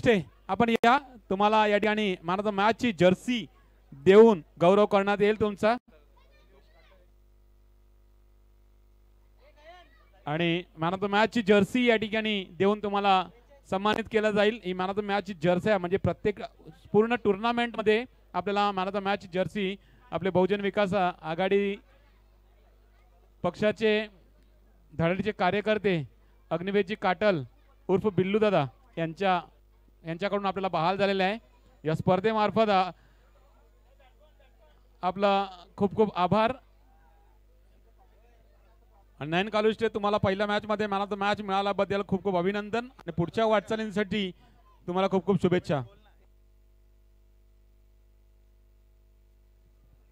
कालुष्टे आपण या, तुम्हाला या ठिकाणी मॅन ऑफ द मॅच ची जर्सी देऊन गौरव करण्यात येईल तुमचा, आणि मॅन ऑफ द मॅच ची जर्सी या ठिकाणी देऊन तुम्हाला सन्मानित केलं जाईल। He man of the match ची जर्सी आहे, म्हणजे प्रत्येक पूर्ण टुर्नामेंट मध्ये आपल्याला man of the match Jersey आपले बहुजन विकास आघाडी पक्षाचे धडाडीचे कार्यकर्ते अग्निवेशजी काटल उर्फ बिल्लू दादा यांच्याकडून आपल्याला बहाल झालेले आहे। या स्पर्धेमार्फत आपला खूप खूप आभार। नयन कालुष्टे, तुम्हाला पहिल्या मॅच मध्ये मॅन ऑफ द मॅच मिळाल्याबद्दल खूप खूप अभिनंदन आणि पुढच्या वाटचालींसाठी तुम्हाला खूप खूप शुभेच्छा।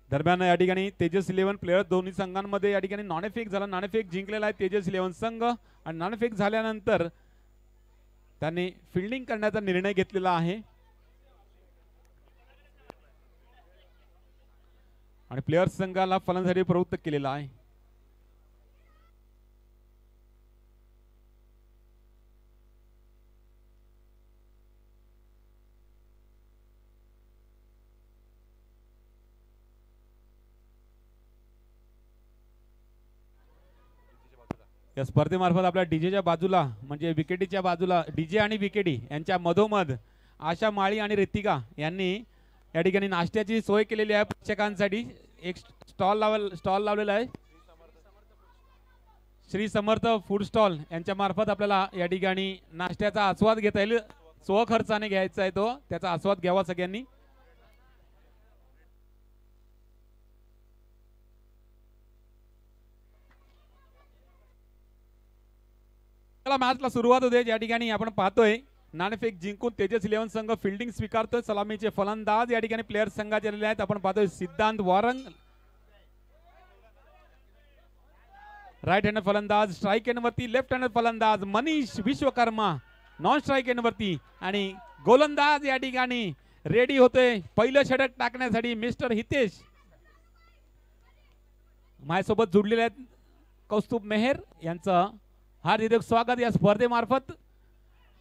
दरम्यान या ठिकाणी तेजस 11 प्लेयर दोन्ही संघांमध्ये या ठिकाणी नाणेफेक झाला, नाणेफेक जिंकलेला आहे तेजस 11 संघ, आणि नाणेफेक झाल्यानंतर त्यांनी फिल्डिंग करण्याचा निर्णय घेतलेला आहे आणि प्लेयर्स संघाला फलंदाजी प्रवृत्त केलेला आहे। या स्पर्धेमार्फत आपल्या डीजेच्या बाजूला म्हणजे विकेटीच्या बाजूला डीजे आणि विकेटी यांच्या मधोमध आशा माळी आणि रितिका यांनी या ठिकाणी नाश्त्याची सोय केलेली आहे प्रेक्षकांसाठी। एक स्टॉल लावलेला आहे श्री समर्थ फूड स्टॉल यांच्या मार्फत आपल्याला या ठिकाणी नाश्त्याचा आस्वाद घेता येईल, स्वखर्चाने घ्यायचा आहे तो, त्याचा आस्वाद घ्यावा सगळ्यांनी। मॅचला सुरुवात होते, या ठिकाणी आपण पाहतोय नाणेफेक जिंकून तेजस 11 संघ फिल्डिंग स्वीकारतोय। सलामीचे फलंदाज या ठिकाणी प्लेयर संघाचे आलेले आहेत। आपण पाहतोय सिद्धांत वारंग राइट हँड फलंदाज, स्ट्राइक एंड वरती लेफ्ट हँड फलंदाज Manish Vishwakarma non strike end वरती, आणि गोलंदाज या ठिकाणी रेडी होते पहिलं षटक टाकण्यासाठी मिस्टर हितेश माझ्यासोबत जुडलेले आहेत कौस्तुभ मेहर यांचं हार्दिक स्वागत। या स्पर्धेमार्फत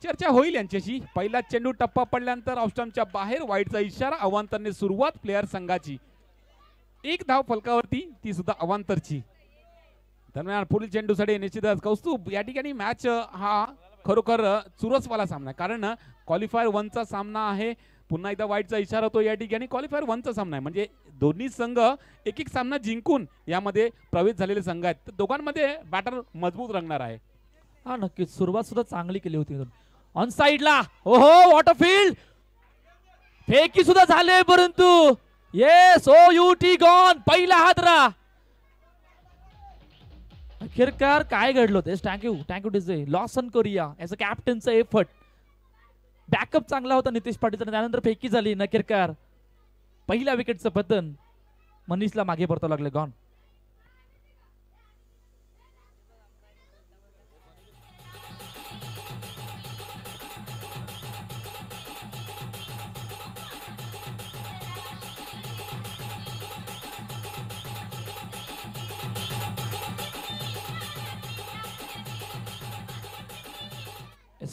चर्चा होईल यांच्याशी। पहिला चेंडू टप्पा पडल्यानंतर ऑफस्टंपच्या बाहेर वाईडचा इशारा, अवांतरने सुरुवात प्लेयर संघाची, एक धाव फलकावरती ती सुद्धा अवांतरची। दरम्यान पुढील चेंडूसाठी निश्चितच कौस्तुभ या ठिकाणी मॅच हा खरोखर चुरसवाला सामना आहे, कारण क्वालिफायर 1 चा सामना आहे। पुन्हा एकदा वाईडचा इशारा होतो, या ठिकाणी क्वालिफायर 1 चा सामना आहे, म्हणजे दोन्ही संघ एक एक सामना जिंकून यामध्ये प्रवेश झालेले संघ आहेत, तर दोघांमध्ये बॅटर मजबूत रंगणार आहे। हा नक्कीच सुरुवात सुद्धा चांगली केली होती ऑन साइडला। ओहो वॉटर फील्ड फेकी सुद्धा झाले, परंतु येस ओ युटी गॉन, पहिला हादरा। अखेरकार काय घडलं होतं, थँक्यू डिजे लॉसन कोरिया याचं कॅप्टनचं एफर्ट, बॅकअप चांगला होता नितेश पाटीलचा, त्यानंतर फेकी झाली, नखेरकार पहिल्या विकेटचं पतन, मनीषला मागे परतावं लागलं, गॉन।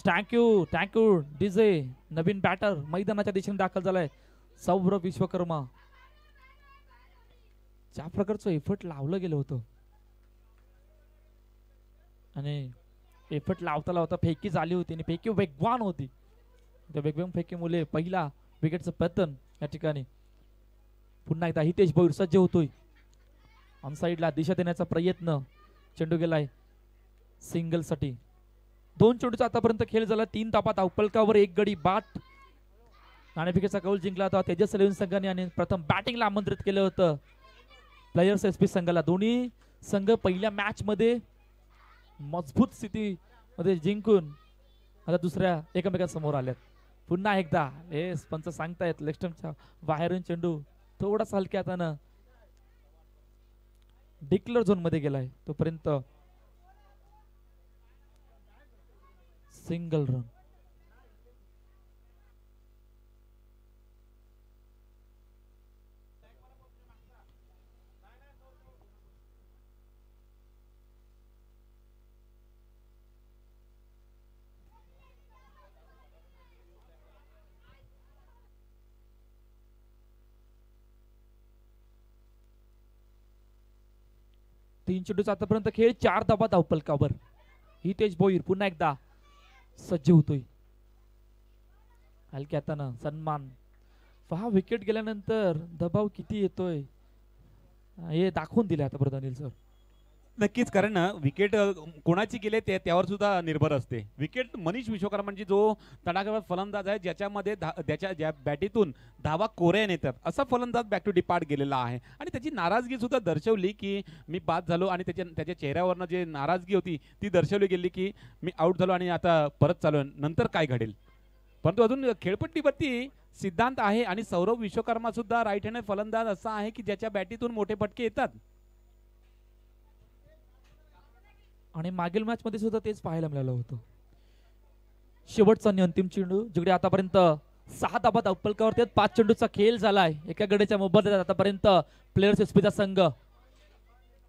Thank you DJ. नवीन बॅटर मैदानाच्या दिशेने दाखल झालाय सौरभ विश्वकर्मा। ज्या प्रकारचं एफर्ट लावलं गेलं होतं आणि एफर्ट लावता फेकी झाली होती आणि फेकी वेगवान होती, त्या वेगवान फेकीमुळे पहिला विकेटचं पतन या ठिकाणी। पुन्हा एकदा हितेश भोईर सज्ज होतोय, ऑन साइडला दिशा देण्याचा प्रयत्न, चेंडू गेलाय सिंगल साठी। 2 चेंडूचा आतापर्यंत खेळ झाला, 3 धावा धावफलकावर 1 गडी बाद। नाणेफेकीचा कौल जिंकला होता तेजस 11 संघाने आणि प्रथम बॅटिंगला आमंत्रित केलं होतं प्लेयर्स एसपी संघाला। दोन्ही संघ पहिल्या मॅच मध्ये मजबूत स्थितीमध्ये जिंकून आता दुसऱ्या एकमेकांसमोर आल्यात। पुन्हा एकदा एस पंच सांगतायत लेग स्टंपच्या बाहेरून चेंडू थोडासा हलक्या हातानं डिक्लेअर झोन मध्ये गेलाय, तोपर्यंत सिंगल रन। 3 चेंडूचा आतापर्यंत खेळ 4 धावा धावफलकावर. हितेश भोईर पुन्हा एकदा सज्ज होतोय. हलक्या हातानं सन्मान. पहा विकेट गेल्यानंतर दबाव किती येतोय हे दाखवून दिले आतापर्यंत अनिल सर. नक्कीच, कारण विकेट कोणाची गेले त्यावर सुद्धा निर्भर असते. विकेट मनीष विश्वकर्मा म्हणजे जो तडाखेबाज फलंदाज आहे, ज्याच्यामध्ये त्याच्या ज्या बॅटीतून धावा कोऱ्या येतात, असा फलंदाज बॅक टू डिपार्ट गेलेला आहे. आणि त्याची नाराजगी सुद्धा दर्शवली की मी बाद झालो, आणि त्याच्या चेहऱ्यावरनं जे नाराजगी होती ती दर्शवली गेली की मी आऊट झालो आणि आता परत चालू, नंतर काय घडेल. परंतु अजून खेळपट्टीवरती सिद्धांत आहे, आणि सौरभ विश्वकर्मा सुद्धा राईट हँड फलंदाज असा आहे की ज्याच्या बॅटीतून मोठे फटके येतात. आणि मागील मॅच मध्ये सुद्धा तेच पाहायला मिळालं होतं. शेवटचा आणि अंतिम चेंडू, जिकडे आतापर्यंत 6 धावा धावफलकावरती 5 चेंडूचा खेळ झालाय. एका गड्याच्या मोबदल्यात आतापर्यंत प्लेयर्स एसपीचा संघ.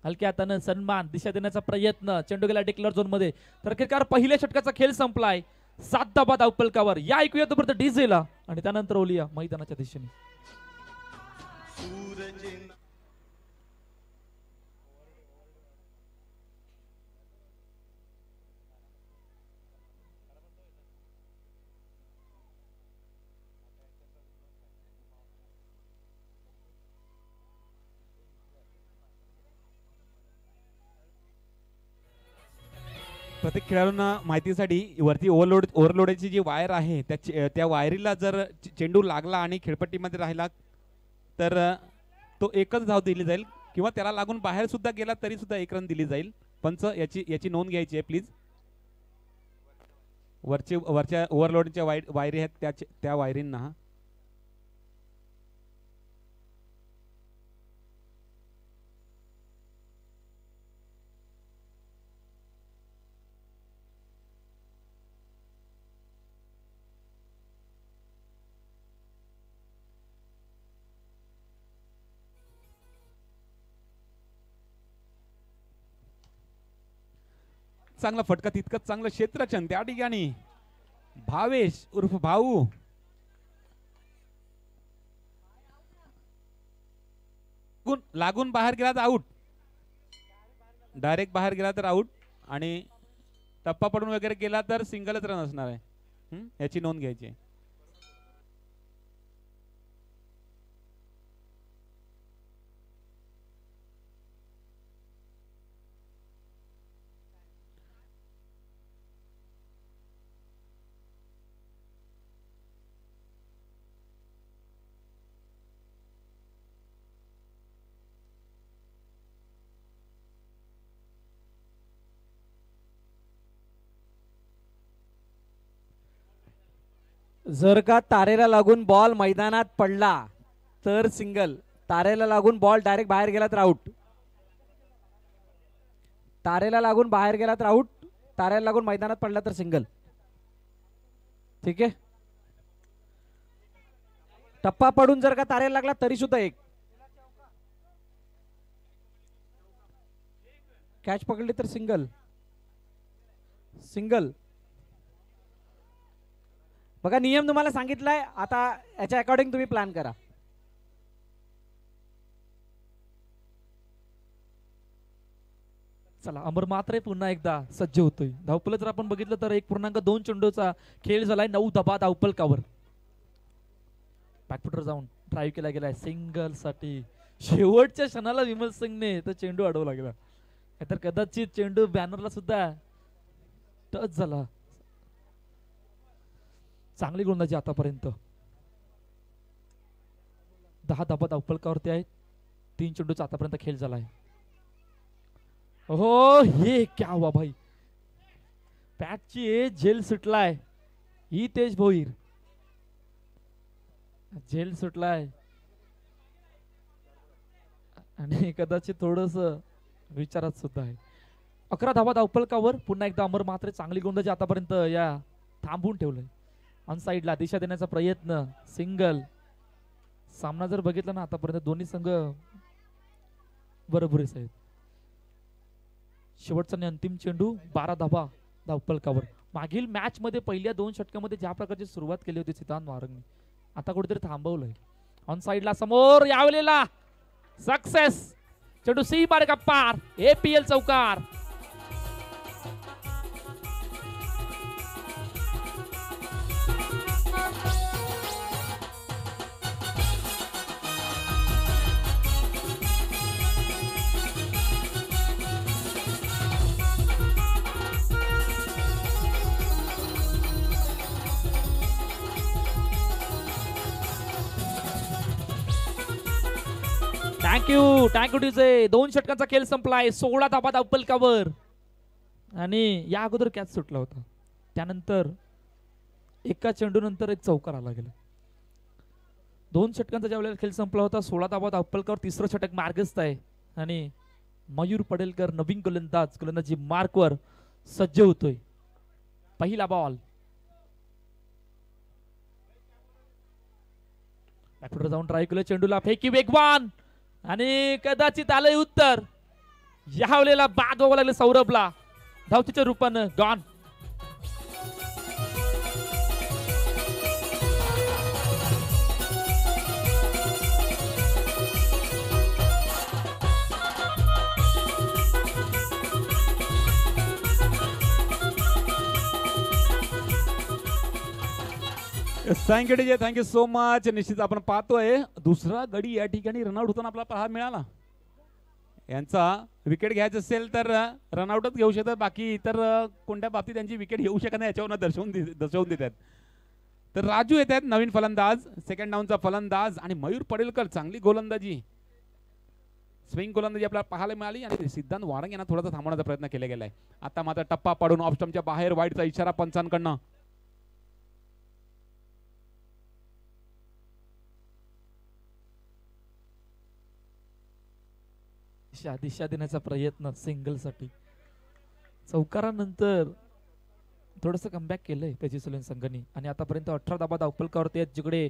हलक्या हातानं सन्मान, दिशा देण्याचा प्रयत्न. चेंडू गेला डिक्लेअर झोन मध्ये. तर अखेरकार पहिल्या षटकाचा खेळ संपलाय 7 धावा धावफलकावर. या ऐकूया तोपर्यंत डीजेला आणि त्यानंतर ओलिया मैदानाच्या दिशेने. प्रत्येक खेळाडूंना माहितीसाठी वरती ओव्हरलोडची जी वायर आहे त्या वायरीला जर चेंडू लागला आणि खेळपट्टीमध्ये राहिला तर तो एकच धाव दिली जाईल, किंवा त्याला लागून बाहेर सुद्धा गेला तरी सुद्धा 1 रन दिली जाईल. पंच याची नोंद घ्यायची आहे प्लीज. वरच्या ओव्हरलोडच्या वायरी आहेत त्या वायरींना. चांगला फटका, तितकंच चांगलं क्षेत्ररक्षण त्या ठिकाणी. भावेश उर्फ भाऊ लागून बाहेर गेला तर आउट, डायरेक्ट बाहेर गेला तर आउट, आणि टप्पा पडून वगैरे गेला तर सिंगलच रन असणार आहे. याची नोंद घ्यायची आहे. जर का तारेला लागून बॉल मैदानात पडला तर सिंगल, तारेला लागून बॉल डायरेक्ट बाहेर गेला तर आउट. तारेला लागून बाहेर गेला तर आउट, तारेला लागून मैदानात पडला तर सिंगल. ठीक आहे. टप्पा पडून जर का तारेला लागला तरी सुद्धा 1. कॅच पकडली तर सिंगल. सिंगल. बघा नियम तुम्हाला सांगितलाय, आता याच्या अकॉर्डिंग तुम्ही प्लॅन करा. चला अमर मात्रे पुन्हा एकदा सज्ज होतोय. धावफलक जर आपण बघितलं तर 1.2 चेंडूचा खेळ झालाय 9 धावा धावफलकावर. बॅकफुटर जाऊन ड्राईव्ह केला गेलाय सिंगल साठी. शेवटच्या क्षणाला विमल सिंगने तर चेंडू अडवला गेला, तर कदाचित चेंडू बॅनरला सुद्धा टच झाला. चांगली गोलंदाजी आतापर्यंत. 10 धावा धावफलकावरती आहेत. 3 चेंडूचा आतापर्यंत खेळ झालाय. हो हे क्या हुआ भाई, पॅटची झेल सुटलाय. हितेश भोईर झेल सुटलाय आणि कदाचित थोडस विचारात सुद्धा आहे. 11 धावा धावफलकावर पुन्हा एकदा अमर मात्रे. चांगली गोलंदाजी आतापर्यंत या थांबवून ठेवलंय. ऑन साइडला दिशा देण्याचा प्रयत्न, सिंगल. सामना जर बघितला ना आतापर्यंत दोन्ही संघ बरोबरीच आहेत. शेवटचा आणि अंतिम चेंडू 12 धावा धावफलकावर. मागील मॅच मध्ये पहिल्या 2 षटकामध्ये ज्या प्रकारची सुरुवात केली होती सिद्धांत वारंगने, आता कुठेतरी थांबवलंय. ऑन साइडला समोर यावलेला सक्सेस. चेंडू सी मार्ग पार APL चौकार. Thank you DJ. 2 षटकांचा खेळ संपलाय. 16 धाबात अप्पलकावर आणि या अगोदर कॅच सुटला होता. त्यानंतर एका चेंडू नंतर एक चौकार आला गेला. 2 षटकांचा ज्या वेळेला खेळ संपला होता 16 धाबात अप्पलकावर तिसरं षटक मार्गस्थ आहे आणि मयूर पडेलकर नवीन गोलंदाजी मार्कवर सज्ज होतोय. पहिला बॉल. बॅकफुटर जाऊन ट्राय केलं. चेंडूला फेकी वेगवान आणि कदाचित आलंय उत्तर. या वेळेला बाद व्हावं लागलं सौरभला धावतीच्या रूपानं. Gone. Thank you DJ. Thank you so much. निश्चित आपण पाहतोय दुसरा गडी या ठिकाणी रनआउट होताना आपला पाहायला मिळाला. यांचा विकेट घ्यायचं असेल तर रनआउटच घेऊ शकतात. बाकी इतर कोणत्या बाबतीत त्यांची विकेट घेऊ शकत नाही याच्यावर दर्शवून देतात. तर राजू येत आहेत नवीन फलंदाज. सेकंड डाऊनचा फलंदाज आणि मयूर पडेलकर चांगली गोलंदाजी स्विंग गोलंदाजी आपल्याला पाहायला मिळाली आणि सिद्धांत वारंग यांना थोडासा थांबवण्याचा प्रयत्न केला गेलाय. आता मात्र टप्पा पाडून ऑफ स्टंपच्या बाहेर वाईडचा इशारा पंचांकडनं. दिशा देण्याचा प्रयत्न सिंगल साठी. चौकारानंतर थोडस कमबॅक केलंय तेजस्वी संघाने आणि आतापर्यंत 18 धाबात अप्पलकावरती आहेत जिकडे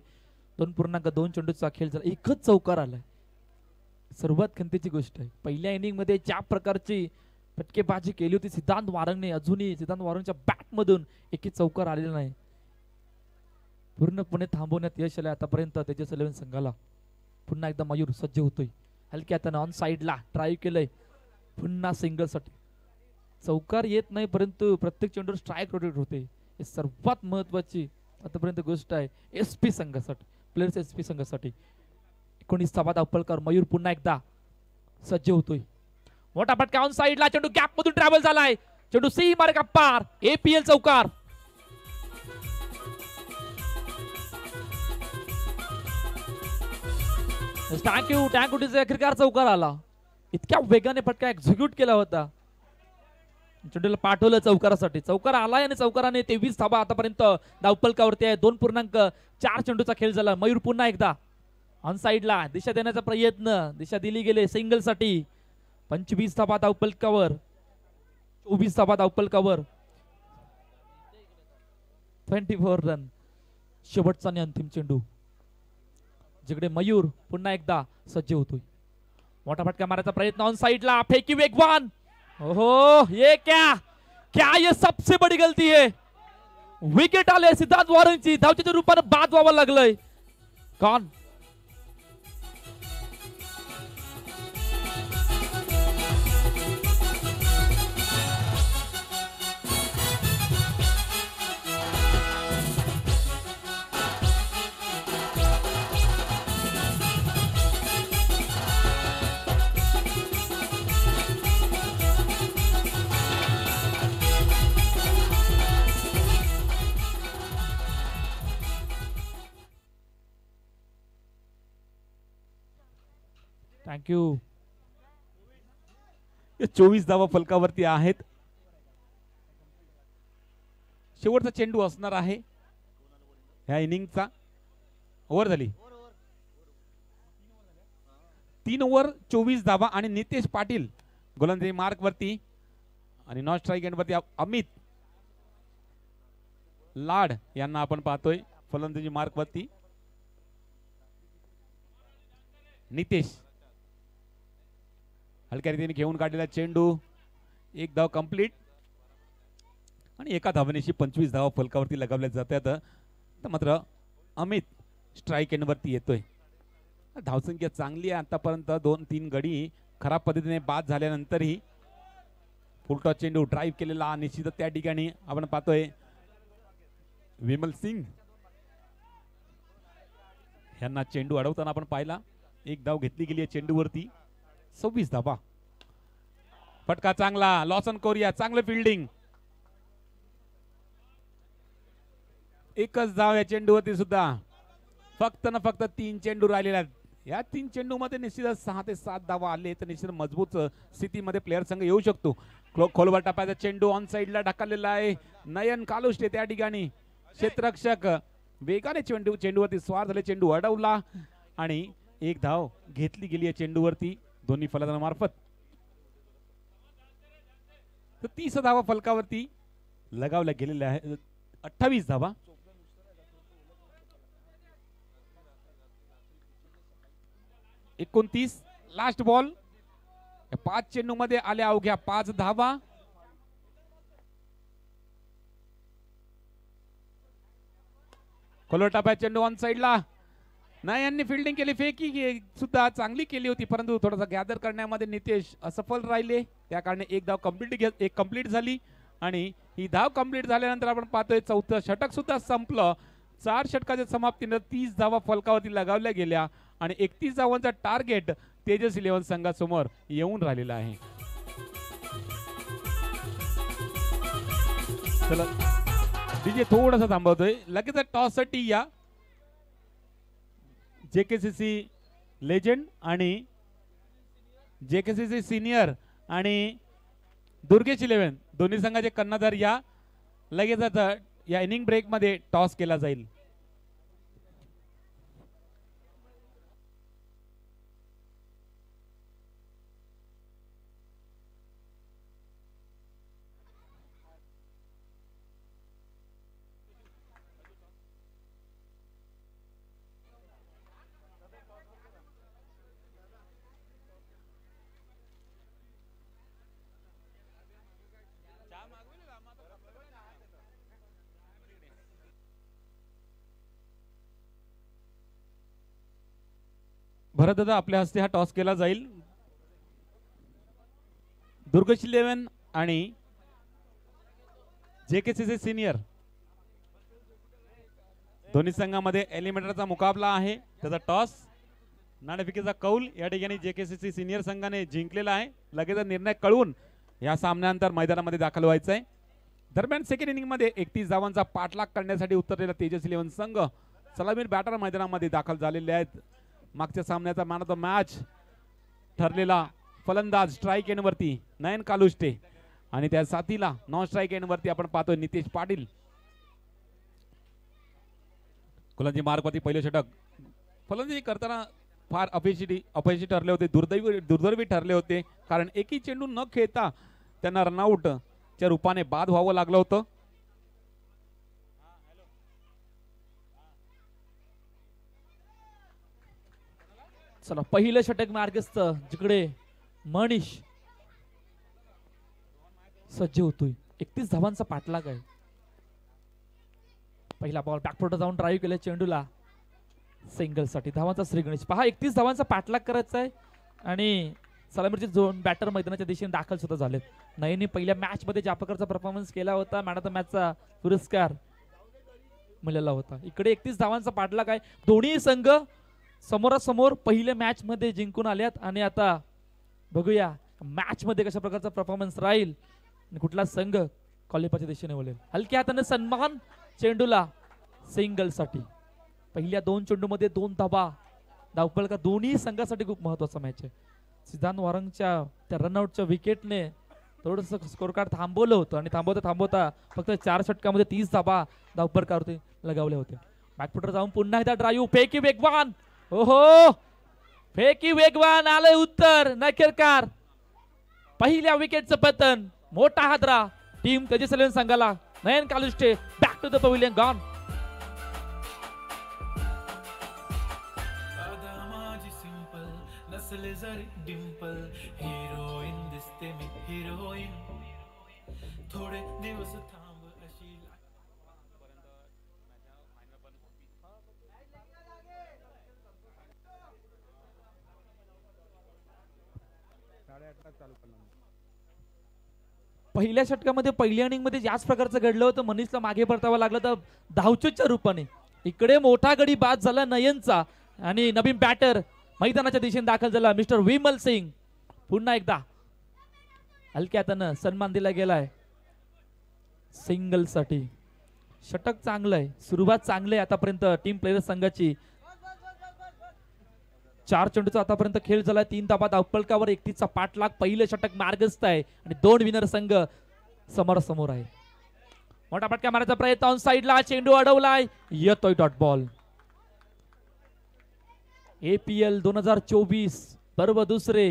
2.2 चेंडूचा खेळ झाला. एकच चौकार आलाय. सर्वात खंतीची गोष्ट आहे पहिल्या इनिंग मध्ये ज्या प्रकारची फटकेबाजी केली होती सिद्धांत वारंगने अजूनही सिद्धांत वारंगच्या बॅट मधून एकही चौकार आलेला नाही. पूर्णपणे थांबवण्यात यश आलंय आतापर्यंत तेजस्वी संघाला. पुन्हा एकदा मयूर सज्ज होतोय. हलक्या हाताने ऑन साइडला ट्राय केलंय. पुन्हा सिंगल साठी. चौकार येत नाही परंतु प्रत्येक चेंडूवर स्ट्राईक रोटेट होते. हे सर्वात महत्वाची आतापर्यंत गोष्ट आहे SP संघासाठी प्लेयर्स SP संघासाठी. 19 धाबात अप्पलकर. मयूर पुन्हा एकदा सज्ज होतोय. मोठा फटका ऑन साइडला. चेंडू गॅप मधून ट्रॅव्हल झालाय. चेंडू सी मार्ग पार APL चौकार. थँक्यू क्रिकार चौकार आला. इतक्या वेगाने फटका एक्झिक्यूट केला होता. चेंडूला पाठवलं चौकारासाठी. चौकार आलाय आणि चौकाराने 23 धाबा आतापर्यंत धावपलकावरती आहे. 2.4 चेंडूचा खेळ झाला. मयूर पुन्हा एकदा ऑन साइडला दिशा देण्याचा प्रयत्न. दिशा दिली गेले सिंगल साठी. 25 धाबा धावपलकावर. 24 धाबा धावपलकावर. 24 रन. शेवटचा आणि अंतिम चेंडू जिकडे मयूर पुन्हा एकदा सज्ज होतोय. मोठा फटका मारायचा प्रयत्न ऑन साइडला. फेकी वेगवान. ओहो ये क्या ये सबसे बड़ी गलती है. विकेट आले सिद्धांत वारंगची. धावच्या रूपाने बाद व्हावं लागलंय. कॉन. थँक्यू. 24 धावा फलकावरती आहेत. शेवटचा चेंडू असणार आहे ह्या इनिंगचा. ओव्हर झाली 3 ओव्हर 24 धावा आणि नितेश पाटील गोलंदाजी मार्क वरती आणि नॉन स्ट्राईक एंड वरती अमित लाड यांना आपण पाहतोय फलंदाजी मार्क वरती. नितेश हलक्या रीतीने घेऊन काढलेला चेंडू. 1 धाव कंप्लीट आणि एका धावनेशी 25 धावा फलकावरती लगावल्या जातात. मात्र अमित स्ट्राईक एंड वरती येतोय. धावसंख्या चांगली आहे आतापर्यंत. 2-3 गडी खराब पद्धतीने बाद झाल्यानंतरही फुलटॉस चेंडू ड्राईव्ह केलेला निश्चितच त्या ठिकाणी आपण पाहतोय विमल सिंग यांना चेंडू अडवताना आपण पाहिला. एक धाव घेतली गेली आहे चेंडूवरती. 26 धावा. फटका चांगला. लॉसन कोरिया चांगलं फिल्डिंग. एकच धाव या चेंडूवरती सुद्धा. फक्त ना फक्त 3 चेंडू राहिलेले आहेत. या 3 चेंडू मध्ये निश्चितच 6 ते 7 धावा आले तर निश्चित मजबूत स्थितीमध्ये प्लेअर संघ येऊ शकतो. खोलवर टाकायचा चेंडू ऑन साइडला ढकललेला आहे. नयन कालुष्टे त्या ठिकाणी क्षेत्ररक्षक वेगाने चेंडूवरती स्वार झाले. चेंडू अडवला आणि एक धाव घेतली गेली आहे चेंडूवरती दोन्ही फलंदाजांमार्फत. तर 30 धावा फलकावरती लगावल्या गेलेल्या आहेत. 28 धावा. एकोणतीस. Last ball. 5 चेंडू मध्ये आल्या अवघ्या 5 धावा. खोलवर टाकायचा चेंडू ऑन साइडला. नाही यांनी फिल्डिंग केली. फेकी सुद्धा चांगली केली होती परंतु थोडासा गॅदर करण्यामध्ये नितेश असफल राहिले. त्या कारणे एक धाव कंप्लीट झाली आणि ही धाव कंप्लीट झाल्यानंतर आपण पाहतोय चौथं षटक सुद्धा संपलं. 4 षटकाच्या समाप्तीनंतर 30 धावा फलकावरती लगावल्या गेल्या आणि 31 धावांचा टार्गेट तेजस 11 संघासमोर येऊन राहिलेला आहे. चला डीजे थोडासा थांबवतोय. लगेच टॉस साठी या. जेकेसीसी लेजेंड आणि जेकेसीसी सिनियर आणि दुर्गेश 11 दोन्ही संघाचे कर्णधार या. लगेचच या इनिंग ब्रेक मध्ये टॉस केला जाईल. भरत दादा आपल्या हस्ते हा टॉस केला जाईल. दुर्गेश 11 आणि जेकेसीसी सिनियर दोन्ही संघामध्ये एलिमिनेटरचा मुकाबला आहे. त्याचा टॉस नाणेफेकीचा कौल या ठिकाणी जेकेसीसी सिनियर संघाने जिंकलेला आहे. लगेच निर्णय कळवून या सामन्यानंतर मैदानामध्ये दाखल व्हायचं आहे. दरम्यान सेकंड इनिंग मध्ये 31 धावांचा पाठलाग करण्यासाठी उतरलेला तेजस 11 संघ सलामीर बॅटर मैदानामध्ये दाखल झालेले आहेत. मागच्या सामन्याचा मॅन ऑफ द मॅच ठरलेला फलंदाज स्ट्राईक एंड वरती नयन कालुष्टे आणि त्या साथीला नॉन स्ट्राईक एंड वरती आपण पाहतोय नितेश पाटील. गोलंदाजी मार्गवरती पहिले षटक फलंदाजी करताना फार अपयशी ठरले होते. दुर्दैवी ठरले होते कारण एकही चेंडू न खेळता त्यांना रनआउट च्या रूपाने बाद व्हावं लागलं होतं. चला पहिलं षटक मार्गस्थ जिकडे मनीष सज्ज होतोय. 31 धावांचा पाठलाग आहे. पहिला बॉल बॅकफुट जाऊन ड्राईव्ह केला चेंडूला सिंगल साठी. धावांचा श्री गणेश पहा 31 धावांचा पाठलाग करायचा आहे आणि सलामीरचे दोन बॅटर मैदानाच्या दिशेने दाखल सुद्धा झालेत. नयनने पहिल्या मॅच मध्ये ज्या प्रकारचा परफॉर्मन्स केला होता मॅन ऑफ द मॅचचा पुरस्कार मिळाला होता. इकडे 31 धावांचा पाठलाग आहे. दोन्ही संघ समोरासमोर पहिल्या मॅच मध्ये जिंकून आल्यात आणि आता बघूया मॅच मध्ये कशा प्रकारचा परफॉर्मन्स राहील आणि कुठला संघ क्वालिफायच्या दिशेने वळेल. हलक्या हाताने सन्मान चेंडूला सिंगल साठी. पहिल्या 2 चेंडू मध्ये 2 धावा. धावफलक दोन्ही संघासाठी खूप महत्वाचा मॅच आहे. सिद्धांत वारंगच्या त्या रनआउटच्या विकेटने थोडस स्कोर कार्ड थांबवलं होतं आणि थांबवता फक्त 4 षटकामध्ये 30 धावा धावफलकावरती लगावल्या होत्या. बॅकफुटर जाऊन पुन्हा एकदा ड्राईव्ह फेकी वेगवान. ओहो फेकी वेगवान आलंय उत्तर नकेरकार. पहिल्या विकेटचं पतन मोठा हादरा टीम तेजस 11 संघाला. Nayan Kalushte back to the pavilion gone. Dimple heroine दिसते मी हिरोईन थोडे दिवस थांब अशी. पहिल्या षटकामध्ये पहिल्या इनिंग मध्ये याच प्रकारचं घडलं होतं. मनीषला मागे परतावं लागलं तर धावचूच्या रूपाने. इकडे मोठा गडी बाद झाला नयनचा आणि नवीन बॅटर मैदानाच्या दिशेने दाखल झाला मिस्टर विमल सिंग. पुन्हा एकदा हलक्या हातानं सन्मान दिला गेलाय सिंगल साठी. षटक चांगलं आहे, सुरुवात चांगली आहे आतापर्यंत टीम प्लेयर संघाची. 4 चेंडूचा आतापर्यंत खेळ झाला. 3 धावा अप्पलकावर 31चा पाठलाग. पहिलं षटक मार्गस्थ आहे आणि 2 विनर संघ समोरासमोर आहे. मोठा फटका मारायचा प्रयत्न ऑन साइडला, चेंडू अडवलाय, येतोय डॉट बॉल. APL 2024 पर्व दुसरे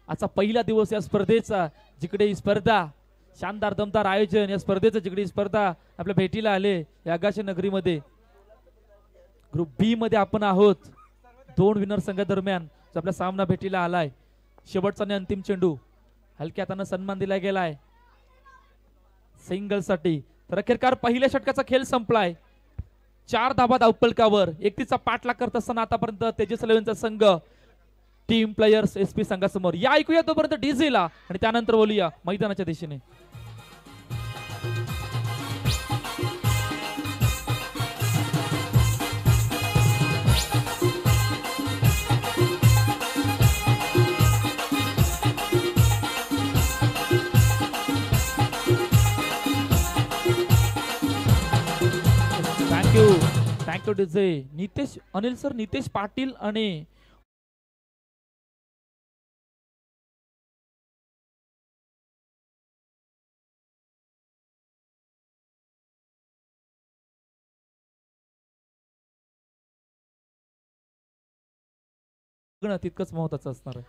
आजचा पहिला दिवस या स्पर्धेचा. जिकडे ही स्पर्धा शानदार दमदार आयोजन या स्पर्धेचं, जिकडे ही स्पर्धा आपल्या भेटीला आले या आगाशी नगरीमध्ये. ग्रुप बी मध्ये आपण आहोत. 2 विनर संघादरम्यान जो आपला सामना भेटीला आलाय. शेवटचा आणि अंतिम चेंडू हलक्या हातानं सन्मान दिला गेलाय सिंगल साठी. तर अखेरकार पहिल्या षटकाचा खेळ संपलाय. 4 धावा धावफलकावर 31चा पाठलाग करत असताना आतापर्यंत तेजस 11चा संघ टीम प्लेयर्स SP संघासमोर. या ऐकूया तोपर्यंत डीजेला आणि त्यानंतर बोलूया मैदानाच्या दिशेने. Thank you DJ. Nitesh Anil sir, Nitesh Patil आणि तितकंच महत्वाचं असणार आहे.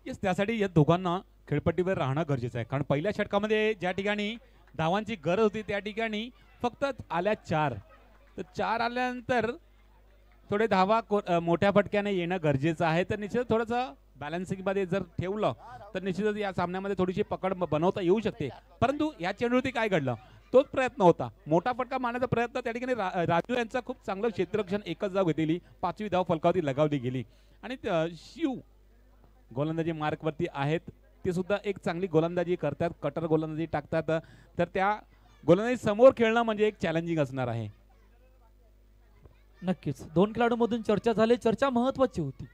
येस, त्यासाठी या दोघांना खेळपट्टीवर राहणं गरजेचं आहे. कारण पहिल्या षटकामध्ये ज्या ठिकाणी धावांची गरज होती त्या ठिकाणी फक्त आल्या 4. तर 4 आल्यानंतर थोडे धावा मोठ्या फटक्याने येणं गरजेचं आहे. तर निश्चित थोडंसं बॅलन्सिंग मध्ये जर ठेवलं तर निश्चितच या सामन्यामध्ये थोडीशी पकड बनवता येऊ शकते. परंतु या चेंडूवरती काय घडलं, तोच प्रयत्न होता. मोठा फटका मारण्याचा प्रयत्न त्या ठिकाणी राजू यांचा खूप चांगलं क्षेत्ररक्षण, एकच धाव घेतलेली, 5वी धाव फलकावरती लगावली गेली. आणि शिव गोलंदाजी मार्कवरती आहेत, ते सुद्धा एक चांगली गोलंदाजी करतात, कटर गोलंदाजी टाकतात. तर त्या गोलंदाजी समोर खेळणं म्हणजे एक चॅलेंजिंग असणार आहे. नक्कीच 2 खेळाडूंमधून चर्चा झाली. चर्चा महत्वाची होती,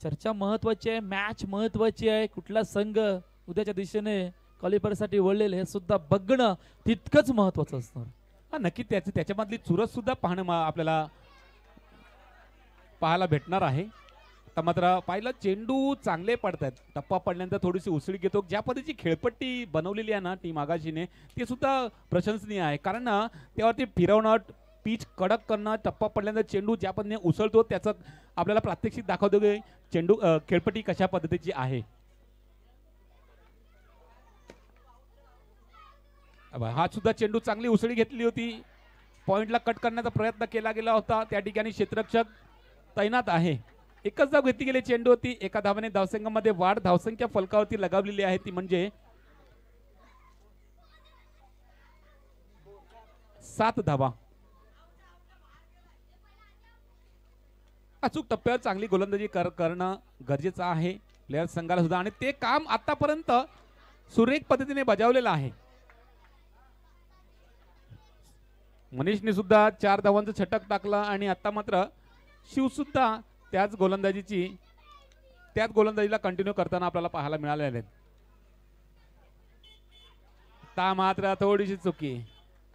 चर्चा महत्वाची आहे, मॅच महत्वाची आहे. कुठला संघ उद्याच्या दिशेने क्वालिफायरसाठी वळलेलं हे सुद्धा बघणं तितकंच महत्वाचं असणार. हा, नक्की त्याच्यामधली चुरस सुद्धा पाहणं आपल्याला पाहायला भेटणार आहे. तर मात्र पाहिलं चेंडू चांगले पडतात. टप्पा पडल्यानंतर थोडीशी उसळी घेतो. ज्या पद्धतीची खेळपट्टी बनवलेली आहे ना टीम आगाशीने, ते सुद्धा प्रशंसनीय आहे. कारण ना त्यावरती फिरवणं, पिच कडक करणं, टप्पा पडल्यानंतर चेंडू ज्या पद्धतीने उसळतो त्याचं आपल्याला प्रात्यक्षिक दाखवतो की चेंडू खेळपट्टी कशा पद्धतीची आहे. हा सुद्धा चेंडू चांगली उसळी घेतली होती. पॉइंटला कट करण्याचा प्रयत्न केला गेला होता. त्या ठिकाणी क्षेत्ररक्षक तैनात आहे. एकच धाव घेतली गेली चेंडू होती. एका धावाने धावसंख्यामध्ये वाढ. धावसंख्या फलकावरती लगावलेली आहे ती म्हणजे 7 धावा. अचूक टप्प्यावर चांगली गोलंदाजी करणं गरजेचं आहे प्लेयर संघाला सुद्धा, आणि ते काम आतापर्यंत सुरेख पद्धतीने बजावलेलं आहे. मनीषने सुद्धा 4 धावांचं छटक टाकलं आणि आता मात्र शिव सुद्धा त्याच गोलंदाजीला कंटिन्यू करताना आपल्याला पाहायला मिळालेले आहेत. ता मात्र थोडीशी चुकी.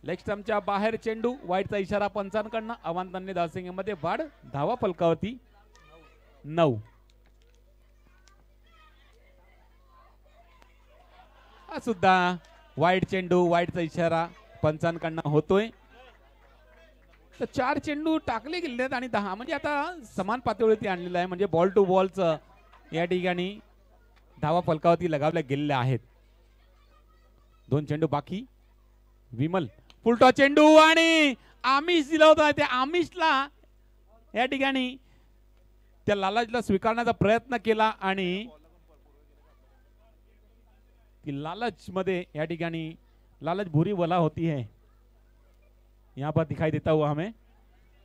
लेग स्टंपच्या बाहेर चेंडू. वाईटचा इशारा पंचांकडनं. अवांतांनी धावसंख्येमध्ये वाढ. धावा फलकावरती 9. हा सुद्धा वाईट चेंडू. वाईटचा इशारा पंचांकडनं होतोय. तर 4 चेंडू टाकले गेले आहेत आणि 10 म्हणजे आता समान पातळीवरती आणलेलं आहे. म्हणजे बॉल टू बॉलचं या ठिकाणी धावा फलकावरती लगावल्या गेलेल्या आहेत. 2 चेंडू बाकी. विमल फुलटॉ चेंडू आणि आमिष दिला होता. त्या आमिषला या ठिकाणी त्या लालचला स्वीकारण्याचा प्रयत्न केला आणि लालच मध्ये या ठिकाणी लालच बुरी वला होती है, यहाँ पर दिखाई देता हुआ हमें.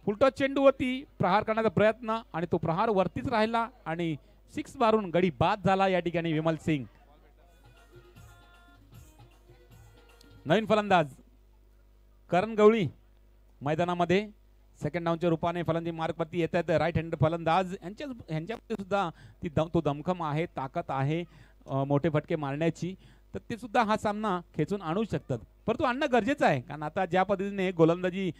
फुलटॉस चेंडू वरती प्रहार करण्याचा प्रयत्न आणि तो प्रहार वरतीच राहिला आणि सिक्स मारून गडी बाद झाला या ठिकाणी विमल सिंग. नवीन फलंदाज करण गवळी मैदानामध्ये सेकंड डाऊनच्या रूपाने फलंदाजी मार्कवरती येत आहेत. राईट हँड फलंदाज यांच्यामध्ये सुद्धा तो दमखम आहे, ताकद आहे मोठे फटके मारण्याची, तर ते सुद्धा हा सामना खेचून आणू शकतात. परंतु आणणं गरजेचं आहे, कारण आता ज्या पद्धतीने गोलंदाजी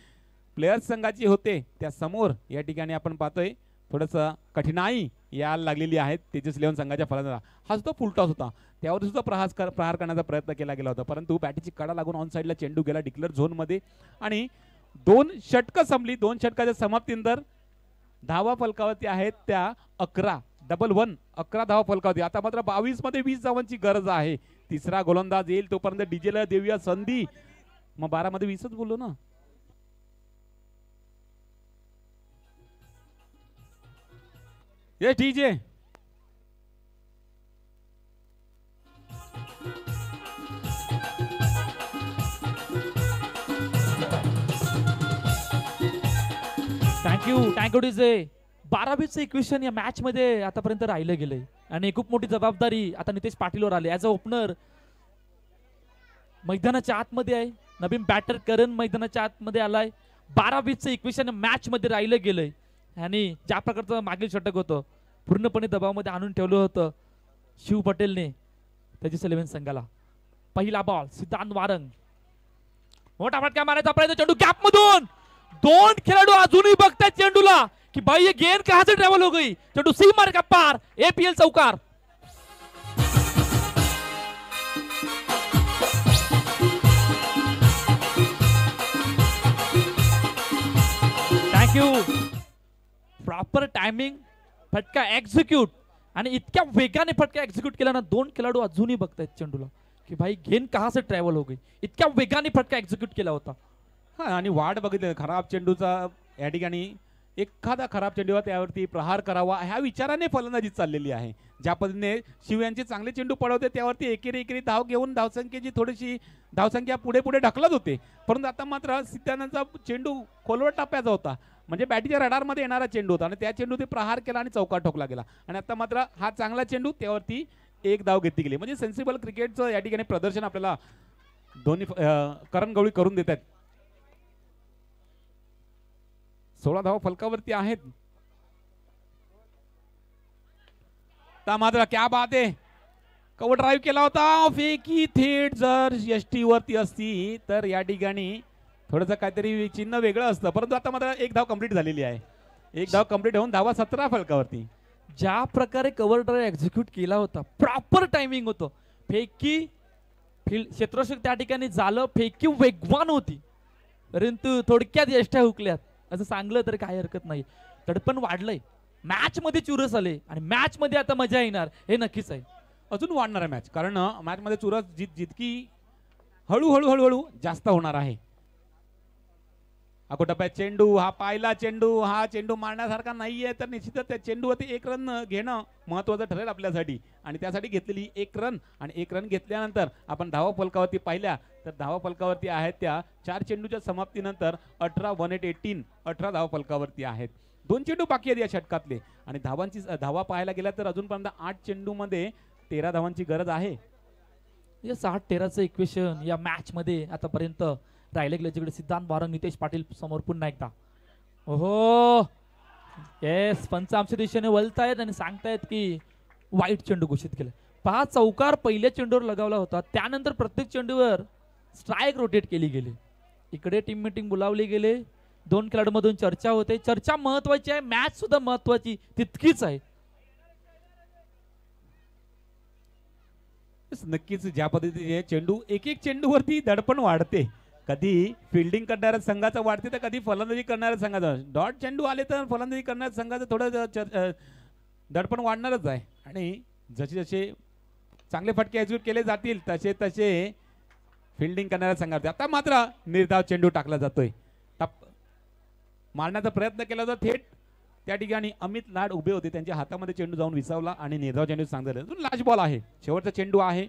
प्लेयर्स संघाची होते त्या समोर या ठिकाणी आपण पाहतोय थोडंसं कठीणाई यायला लागलेली आहे तेजस 11 संघाच्या फलंदाजाला. हा सुद्धा फुलटॉस होता, त्यावर सुद्धा प्रहार करण्याचा प्रयत्न केला गेला होता, परंतु बॅटीची कडा लागून ऑन साईडला चेंडू गेला डिक्लेअर झोनमध्ये आणि 2 षटकं संपली. 2 षटकाच्या समाप्तीनंतर धावा फलकावरती आहेत त्या 11 डबल 1 11 धावा फलकावरती. आता मात्र 22 मध्ये 20 धावांची गरज आहे. तिसरा गोलंदाज येईल तोपर्यंत डीजेला देऊया संधी. मग 12 मध्ये 20च बोललो ना. ये डीजे थँक्यू डीजे. 12-20चं इक्वेशन या मॅच मध्ये आतापर्यंत राहिलं गेलंय आणि खूप मोठी जबाबदारी आता नितेश पाटीलवर आली. ऍज अ ओपनर मैदानाच्या आतमध्ये आहे, नवीन बॅटर करण मैदानाच्या आतमध्ये आलाय. 12-20चं इक्वेशन मॅच मध्ये राहिलं गेलंय आणि ज्या प्रकारचं मागील षटक होतं पूर्णपणे दबावामध्ये आणून ठेवलं होतं शिव पटेलने त्याची 11 संघाला. पहिला बॉल सिद्धांत वारंग, मोठा फटका मारायचा प्रयत्न, चेंडू गॅप मधून. 2 खेळाडू अजूनही बघतायत चेंडूला कि भाई ये गेंद कहां से ट्रेवल हो गई. चेंडू सीमा का पार, एपीएल चौकार. थँक्यू. प्रॉपर टायमिंग, फटका एक्झिक्यूट आणि इतक्या वेगाने फटका एक्झिक्यूट केला ना. 2 खेळाडू अजूनही बघतायत चेंडूला की भाई गेंद कहां से ट्रॅव्हल हो गई. इतक्या वेगाने फटका एक्झिक्यूट केला होता. हा आणि वाट बघितली खराब चेंडूचा या ठिकाणी. एखादा खराब चेंडूवर त्यावरती प्रहार करावा ह्या विचाराने फलंदाजी चाललेली आहे. ज्या पद्धतीने शिव यांचे चांगले चेंडू पडवते त्यावरती एकेरी धाव घेऊन धावसंख्येची थोडीशी धावसंख्या पुढे पुढे ढकलत होते, परंतु आता मात्र सिद्धांतांचा चेंडू खोलवर टाप्याचा होता, म्हणजे बॅटीच्या रडारमध्ये येणारा चेंडू होता आणि त्या चेंडू ते प्रहार केला आणि चौकार ठोकला गेला. आणि आता मात्र हा चांगला चेंडू त्यावरती 1 धाव घेतली गेली. म्हणजे सेन्सिबल क्रिकेटचं या ठिकाणी प्रदर्शन आपल्याला दोन्ही करण गवळी करून देत आहेत. 16 धावा फलकावरती आहेत. मात्र क्या बात आहे, कव्हर ड्राईव्ह केला होता, फेकी थेट जर एसटी वरती असती तर या ठिकाणी थोडंसं काहीतरी चिन्ह वेगळं असतं, परंतु आता मात्र 1 धाव कंप्लीट झालेली आहे. 1 धाव कंप्लीट होऊन धावा 17 फलकावरती. ज्या प्रकारे कव्हर ड्राईव्ह एक्झिक्यूट केला होता, प्रॉपर टायमिंग होतं. फेकी क्षेत्ररक्षक त्या ठिकाणी झालं, फेकी वेगवान होती, परंतु थोडक्यात यष्ट्या हुकल्यात असं सांगलं तर काही हरकत नाही. तडपण वाढलंय, मॅच मध्ये चुरस आले आणि मॅच मध्ये आता मजा येणार हे नक्कीच आहे. अजून वाढणार आहे मॅच, कारण मॅच मध्ये चुरस जितकी हळूहळू हळूहळू जास्त होणार आहे. टप्प्यात चेंडू, हा पाहिला चेंडू, हा चेंडू मारण्यासारखा नाहीये, तर निश्चितच त्या चेंडूवरती 1 रन घेणं महत्वाचं ठरेल आपल्यासाठी आणि त्यासाठी घेतलेली 1 रन आणि 1 रन घेतल्यानंतर आपण धावा फलकावरती पाहिल्या तर धावा फलकावरती आहेत त्या 4 चेंडूच्या समाप्तीनंतर 18 धावा फलकावरती आहेत. 2 चेंडू बाकी आहेत या षटकातले आणि धावा पाहायला गेला तर अजूनपर्यंत 8 चेंडू मध्ये 13 धावांची गरज आहे. 60-13चं इक्वेशन या मॅच मध्ये आतापर्यंत राहिले गेले. जिकडे सिद्धांत वारंग, नितेश पाटील समोर पुन्हा एकदा. ओहो येस, पंच आमच्या दिशेने वळतायत आणि सांगतायत की वाईट चेंडू घोषित केलं. 5 चौकार पहिल्या चेंडूवर लगावला होता, त्यानंतर प्रत्येक चेंडूवर स्ट्राईक रोटेट केली गेली. इकडे टीम मीटिंग बोलावली गेले, 2 खेळाडूंमधून चर्चा होते. चर्चा महत्वाची आहे, मॅच सुद्धा महत्वाची तितकीच आहे. नक्कीच ज्या पद्धतीने चेंडू एक चेंडूवरती दडपण वाढते, कधी फिल्डिंग करणाऱ्या संघाचं वाढते तर कधी फलंदाजी करणाऱ्या संघाचं. डॉट चेंडू आले तर फलंदाजी करणाऱ्या संघाचं थोडं दडपण वाढणारच आहे आणि जसे जसे चांगले फटके एक्झिक्यूट केले जातील तसे तसे फिल्डिंग करणाऱ्या संघाचे. आता मात्र निर्धाव चेंडू टाकला जातोय, मारण्याचा प्रयत्न केला जातो. थेट त्या ठिकाणी अमित लाड उभे होते, त्यांच्या हातामध्ये चेंडू जाऊन विसावला आणि निर्धाव चेंडू सांगता अजून लास्ट बॉल आहे, शेवटचा चेंडू आहे.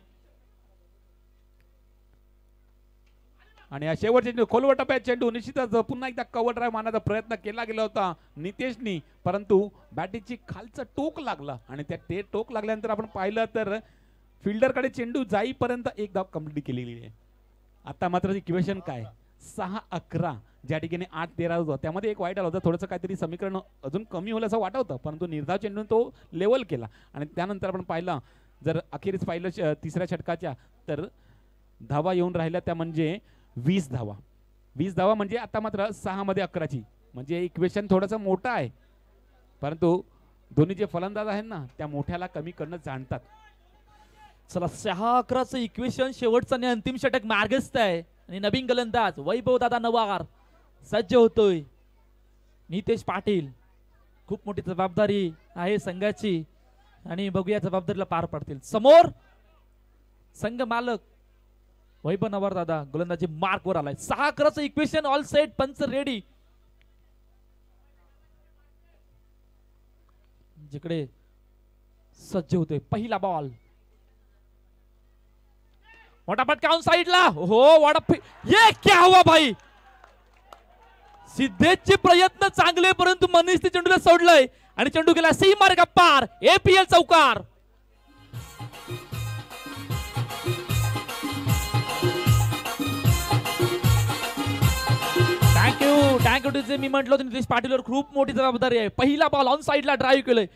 आणि या शेवटच्या चेंडू खोलवर टप्प्यात चेंडू निश्चितच पुन्हा एकदा कव्हर ड्राईव्ह मारण्याचा प्रयत्न केला गेला होता नितेशनी, परंतु बॅटीची खालचं टोक लागला आणि त्या ते टोक लागल्यानंतर आपण पाहिलं तर फिल्डरकडे चेंडू जाईपर्यंत एक धाव कंप्लीट केलेली आहे. आता मात्र इक्वेशन काय 6-11 ज्या ठिकाणी 8-13 होतं त्यामध्ये एक वाईट आला होता, थोडंसं काहीतरी समीकरण अजून कमी होईल असं वाटत होतं, परंतु निर्धाव चेंडून तो लेवल केला आणि त्यानंतर आपण पाहिलं जर अखेरीस पाहिलं तिसऱ्या षटकाच्या तर धावा येऊन राहिल्या त्या म्हणजे 20 धावा. 20 धावा म्हणजे आता मात्र 6 मध्ये 11ची म्हणजे इक्वेशन थोडंसं मोठं आहे, परंतु दोन्ही जे फलंदाज आहेत ना त्या मोठ्याला कमी करणं जाणतात. चला 6-11चं इक्वेशन शेवटचं आणि अंतिम षटक मार्गस्थ आहे आणि नवीन गोलंदाज वैभव दादा नवार सज्ज होतोय. नितेश पाटील खूप मोठी जबाबदारी आहे संघाची आणि बघूया जबाबदारीला पार पडतील. समोर संघ मालक वैभव नवार दादा गोलंदाजी मार्क वर आलाय. 6-11चं इक्वेशन ऑल सेट, पंच रेडी. जिकडे सज्ज होतोय पहिला बॉल मोठा फटका ऑन साइडला. हो वाडा ये क्या हुआ भाई. सिद्धेशचे प्रयत्न चांगले परंतु मनीष ते चेंडूला सोडलंय आणि चेंडू गेला सीमार्ग पार. एपीएल चौकार. थँक्यू टीचे. मी म्हटलं होतं नितेश पाटीलवर खूप मोठी जबाबदारी आहे. पहिला बॉल ऑन साइडला ड्राईव्ह केलंय.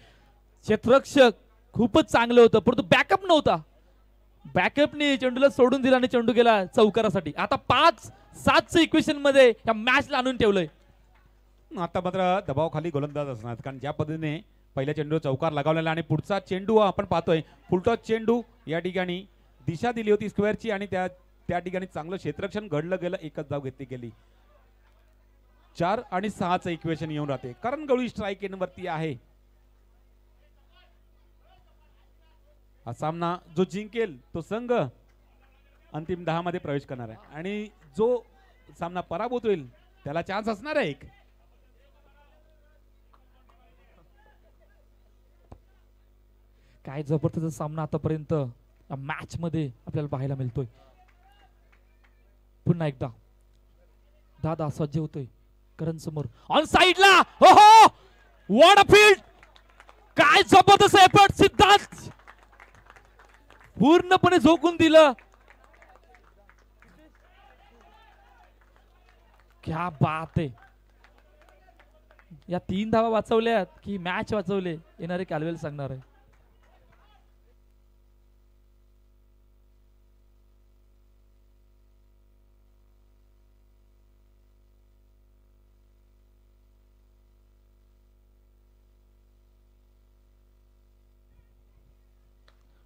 क्षेत्ररक्षक खूपच चांगलं होतं परंतु बॅकअप नव्हता. बॅकअपने चेंडूला सोडून दिला आणि चेंडू गेला चौकारासाठी. आता 5-7चं इक्वेशन मध्ये या मॅचला आणून ठेवलंय. आता मात्र दबावाखाली गोलंदाज असणार कारण ज्या पद्धतीने पहिल्या चेंडू चौकार लगावलेला आणि पुढचा चेंडू आपण पाहतोय फुलटॉस चेंडू या ठिकाणी दिशा दिली होती स्क्वेअरची आणि त्या ठिकाणी चांगलं क्षेत्ररक्षण घडलं गेलं. एकच धाव घेतली गेली. 4 आणि 6चं इक्वेशन येऊन राहते कारण गवळी स्ट्राईक एंडवरती आहे. हा सामना जो जिंकेल तो संघ अंतिम 10 मध्ये प्रवेश करणार आहे आणि जो सामना पराभूत होईल त्याला चान्स असणार आहे एक. काय जबरदस्त सामना आतापर्यंत मॅच मध्ये आपल्याला पाहायला मिळतोय. पुन्हा एकदा दादा सज्ज होतोय करण समोर ऑन साइडला. हो हो व्हाट अ फील्ड. काय जबरदस्त एफर्ट. सिद्धार्थ पूर्णपणे झोकून दिलं. क्या बात आहे. या 3 धावा वाचवल्यात की मॅच वाचवले येणारे कालवेल सांगणार आहे.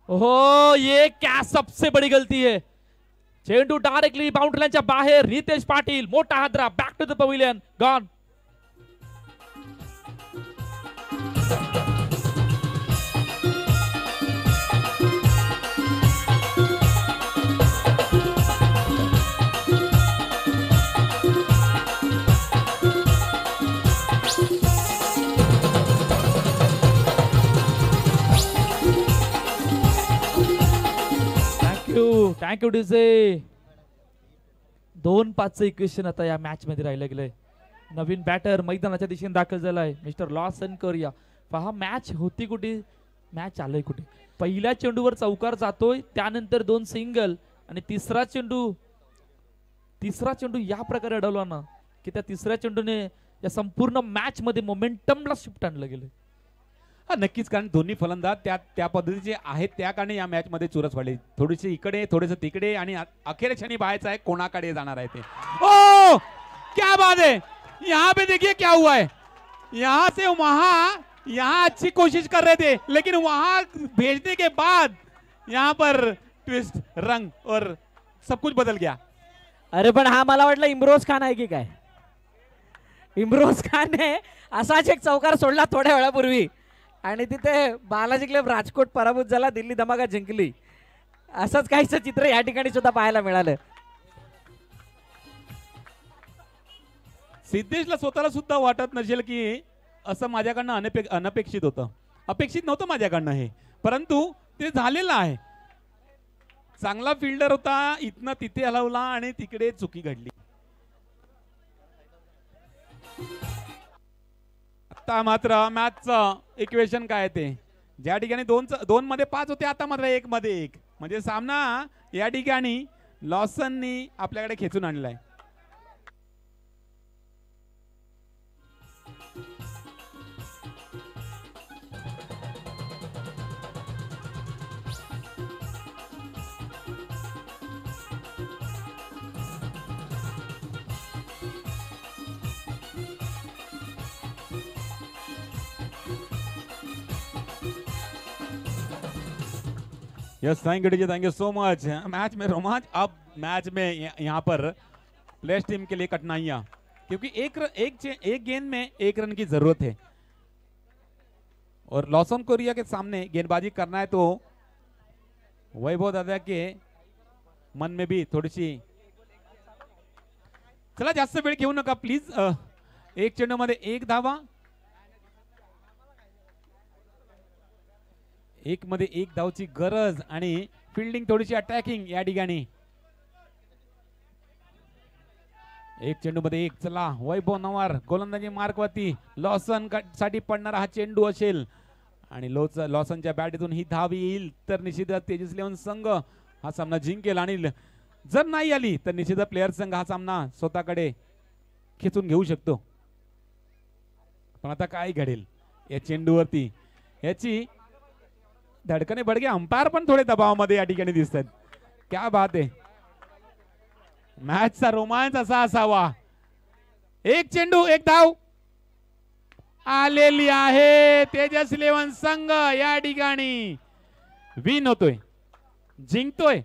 ओहो ये क्या सबसे बड़ी गलती है. चेंडू डायरेक्टली बाउंड्री लाईनच्या बाहेर. नितेश पाटील मोठा हादरा. Back to the pavilion. Gone. Thank you DJ. 2-5चं इक्वेशन आता या मॅच मध्ये राहिलं गेलंय. नवीन बॅटर मैदानाच्या दिशेने दाखल झालाय मिस्टर लॉसन कोरिया. पहा मॅच होती कुठे, मॅच आलंय कुठे. पहिल्या चेंडूवर चौकार जातोय त्यानंतर 2 सिंगल आणि तिसरा चेंडू या प्रकारे अडवला ना की त्या तिसऱ्या चेंडूने या संपूर्ण मॅच मध्ये मोमेंटमला शिफ्ट आणलं गेलं. नक्कीच कारण दोन्ही फलंदाज त्या पद्धतीचे आहेत त्या कारणे या मॅच मध्ये चुरस पडली. थोडीशी इकडे थोडेसे तिकडे आणि अखेर क्षणी पाहायचं आहे कोणाकडे जाणार आहे ते. ओ क्या बात है. यहाँ पे देखिए क्या हुआ है. यहाँ से वहां यहाँ अच्छी कोशिश कर रहे थे लेकिन वहां भेजने के बाद यहाँ पर ट्विस्ट रंग और सब कुछ बदल गया. अरे पण हा मला वाटलं इम्रोज खान आहे की काय. इम्रोज खान ने असाच एक चौकार सोडला थोड्या वेळापूर्वी आणि तिथे बालाजी क्लब राजकोट पराभूत झाला. दिल्ली धमाका जिंकली. असंच काहीच चित्र या ठिकाणी सुद्धा पाहायला मिळालं. सिद्धेशला स्वतःला सुद्धा वाटत नसेल की असं माझ्याकडनं अनपेक्षित होतं. अपेक्षित नव्हतं माझ्याकडनं हे, परंतु ते झालेलं आहे. चांगला फिल्डर होता, इथनं तिथे हलवला आणि तिकडे चुकी घडली. आता मात्र मॅचचं इक्वेशन काय ते, ज्या ठिकाणी 2 मध्ये 5 होते आता मात्र 1 मध्ये 1, म्हणजे सामना या ठिकाणी लॉसननी आपल्याकडे खेचून आणलाय. Yes, thank you, thank you so much. Match में रोमांच, अब मैच में यहाँ पर प्लेयर्स टीम के लिए कठिनाइयां, क्योंकि एक गेंद में 1 रन की जरूरत है और लॉसन कोरिया के सामने गेंदबाजी करना है, तो वैभव दादा के मन में भी थोडीशी, चला जास्त वेळ घेऊ नका प्लीज. 1 चेंडू मध्ये 1 धावा, 1 मध्ये 1 धावची गरज आणि फिल्डिंग थोडीशी अटॅकिंग या ठिकाणी. 1 चेंडू मध्ये 1. चला वैभव नवार गोलंदाजी मार्कवरती, लॉसन साठी पडणारा हा चेंडू असेल आणि लॉसनच्या बॅटीतून ही धाव येईल तर निश्चितच तेजस 11 संघ हा सामना जिंकेल, आणि जर नाही आली तर निश्चितच प्लेयर संघ हा सामना स्वतःकडे खेचून घेऊ शकतो. पण आता काय घडेल या चेंडूवरती, याची धडकने बडगे अंपायर पण थोडे दबावामध्ये या ठिकाणी दिसतात. क्या बात आहे, मॅचचा रोमांच असा असावा. 1 चेंडू 1 धाव आलेली आहे. तेजस 11 संघ या ठिकाणी विन होतोय, जिंकतोय.